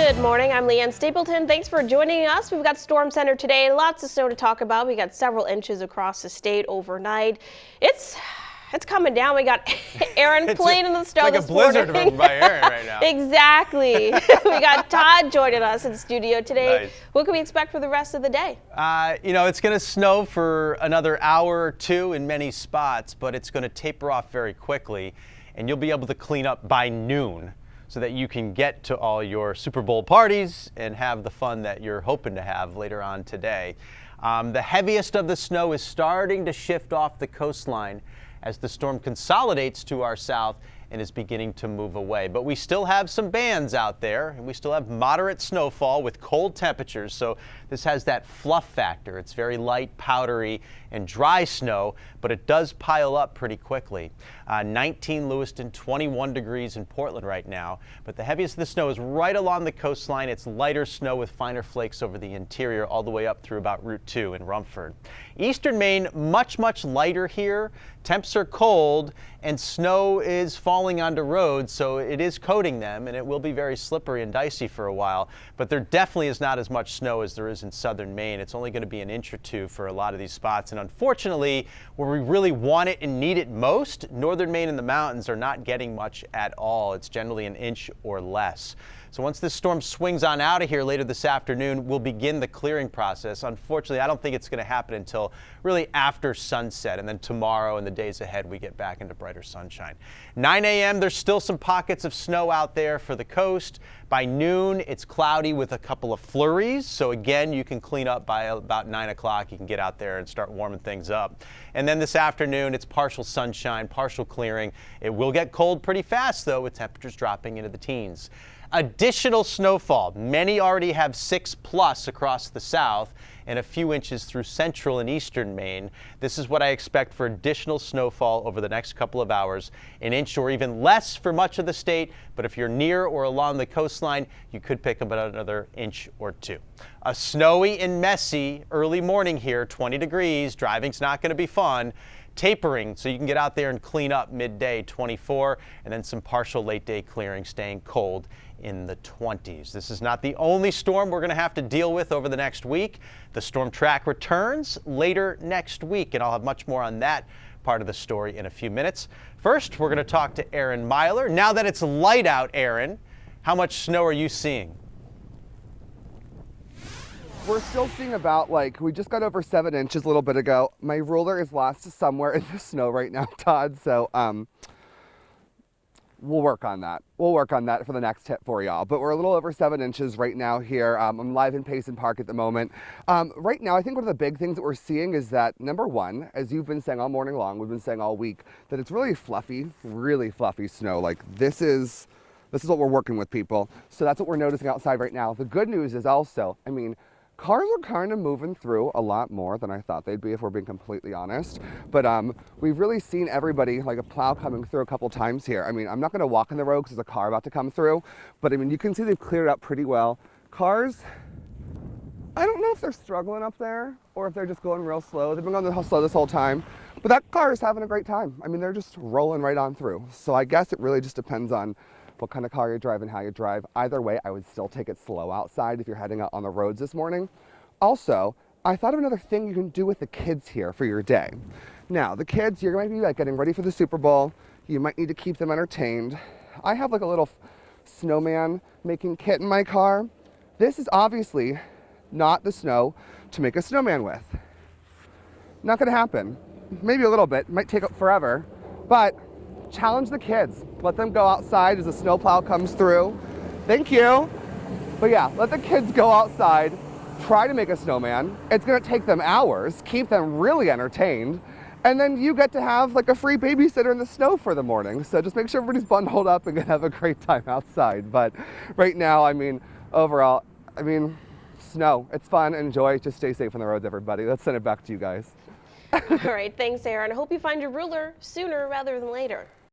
Good morning, I'm Leanne Stapleton. Thanks for joining us. We've got Storm Center today. Lots of snow to talk about. We got several inches across the state overnight. It's coming down. We got Aaron playing in the snow this morning. It's like a blizzard by Aaron right now. Exactly. We got Todd joining us in studio today. Nice. What can we expect for the rest of the day? It's going to snow for another hour or two in many spots, but it's going to taper off very quickly, and you'll be able to clean up by noon, so that you can get to all your Super Bowl parties and have the fun that you're hoping to have later on today. The heaviest of the snow is starting to shift off the coastline as the storm consolidates to our south and is beginning to move away. But we still have some bands out there, and we still have moderate snowfall with cold temperatures, so this has that fluff factor. It's very light, powdery, and dry snow, but it does pile up pretty quickly. 19 Lewiston, 21 degrees in Portland right now, but the heaviest of the snow is right along the coastline. It's lighter snow with finer flakes over the interior all the way up through about Route 2 in Rumford. Eastern Maine, much lighter here. Temps are cold, and snow is falling onto roads, so it is coating them, and it will be very slippery and dicey for a while, but there definitely is not as much snow as there is in southern Maine. It's only going to be an inch or two for a lot of these spots, and unfortunately, where we really want it and need it most, northern Maine and the mountains are not getting much at all. It's generally an inch or less. So once this storm swings on out of here later this afternoon, we'll begin the clearing process. Unfortunately, I don't think it's going to happen until really after sunset, and then tomorrow and the days ahead we get back into brighter sunshine. 9 a.m. there's still some pockets of snow out there for the coast. By noon, it's cloudy with a couple of flurries. So again, you can clean up by about 9 o'clock. You can get out there and start warming things up. And then this afternoon, it's partial sunshine, partial clearing. It will get cold pretty fast, though, with temperatures dropping into the teens. Additional snowfall. Many already have 6+ across the south and a few inches through central and eastern Maine. This is what I expect for additional snowfall over the next couple of hours. An inch or even less for much of the state, but if you're near or along the coastline, you could pick up another inch or two. A snowy and messy early morning here, 20 degrees. Driving's not going to be fun. Tapering, so you can get out there and clean up midday, 24, and then some partial late day clearing, staying cold in the 20s. This is not the only storm we're going to have to deal with over the next week. The storm track returns later next week, and I'll have much more on that part of the story in a few minutes. First, we're going to talk to Aaron Myler. Now that it's light out, Aaron, how much snow are you seeing? We're still seeing about, we just got over 7 inches a little bit ago. My ruler is lost somewhere in the snow right now, Todd, so we'll work on that. We'll work on that for the next tip for y'all. But we're a little over 7 inches right now here. I'm live in Payson Park at the moment. Right now, I think one of the big things that we're seeing is that, number one, as you've been saying all morning long, we've been saying all week, that it's really fluffy snow. This is what we're working with, people. So that's what we're noticing outside right now. The good news is also, cars are kind of moving through a lot more than I thought they'd be, if we're being completely honest. But we've really seen everybody, like a plow coming through a couple times here. I'm not going to walk in the road because there's a car about to come through, but you can see they've cleared it up pretty well. Cars, I don't know if they're struggling up there or if they're just going real slow. They've been going slow this whole time, but that car is having a great time. They're just rolling right on through. So I guess it really just depends on what kind of car you're driving, how you drive. Either way, I would still take it slow outside if you're heading out on the roads this morning. Also, I thought of another thing you can do with the kids here for your day. Now, the kids, you're going to be getting ready for the Super Bowl. You might need to keep them entertained. I have a little snowman making kit in my car. This is obviously not the snow to make a snowman with. Not going to happen. Maybe a little bit, might take up forever, but challenge the kids. Let them go outside as the snowplow comes through. Thank you. But yeah, let the kids go outside, try to make a snowman. It's gonna take them hours, keep them really entertained, and then you get to have a free babysitter in the snow for the morning. So just make sure everybody's bundled up and gonna have a great time outside. But right now, overall, snow, it's fun, enjoy, just stay safe on the roads, everybody. Let's send it back to you guys. All right, thanks, Aaron. I hope you find your ruler sooner rather than later.